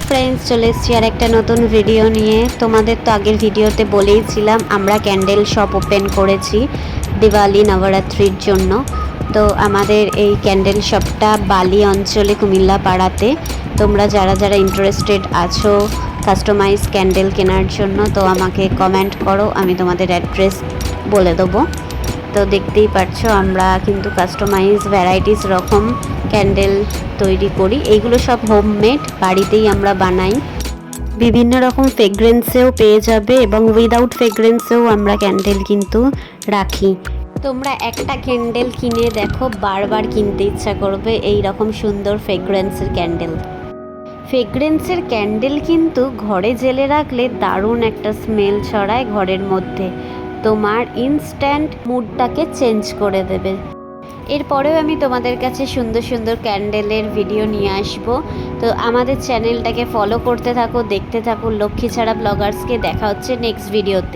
Friends, চলে এসেছি আর একটা নতুন ভিডিও নিয়ে। তোমাদের তো আগের ভিডিওতে বলেইছিলাম আমরা ক্যান্ডেল শপ ওপেন করেছি দিওয়ালি নবরাত্রির জন্য। তো আমাদের এই ক্যান্ডেল শপটা বালি অঞ্চলে কুমিল্লা পাড়াতে। তোমরা যারা যারা ইন্টারেস্টেড আছো কাস্টমাইজ ক্যান্ডেল কেনার জন্য, তো আমাকে কমেন্ট করো, আমি তোমাদের অ্যাড্রেস বলে দেবো। তো দেখতেই পাচ্ছো আমরা কিন্তু কাস্টমাইজ ভ্যারাইটিস রকম ক্যান্ডেল তৈরি করি। এইগুলো সব হোমমেড, বাড়িতেই আমরা বানাই। বিভিন্ন রকম ফ্রেগরেন্সেও পেয়ে যাবে এবং উইদাউট ফ্রেগরেন্সেও আমরা ক্যান্ডেল কিন্তু রাখি। তোমরা একটা ক্যান্ডেল কিনে দেখো, বারবার কিনতে ইচ্ছা করবে এই রকম সুন্দর ফ্রেগরেন্সের ক্যান্ডেল। ফ্রেগরেন্সের ক্যান্ডেল কিন্তু ঘরে জেলে রাখলে দারুণ একটা স্মেল ছড়ায় ঘরের মধ্যে, তোমার ইনস্ট্যান্ট মুডটাকে চেঞ্জ করে দেবে। এরপরেও আমি তোমাদের কাছে সুন্দর সুন্দর ক্যান্ডেলের ভিডিও নিয়ে আসবো। তো আমাদের চ্যানেলটাকে ফলো করতে থাকো, দেখতে থাকো লক্ষ্মী ছাড়া ব্লগার্সকে। দেখা হচ্ছে নেক্সট ভিডিওতে।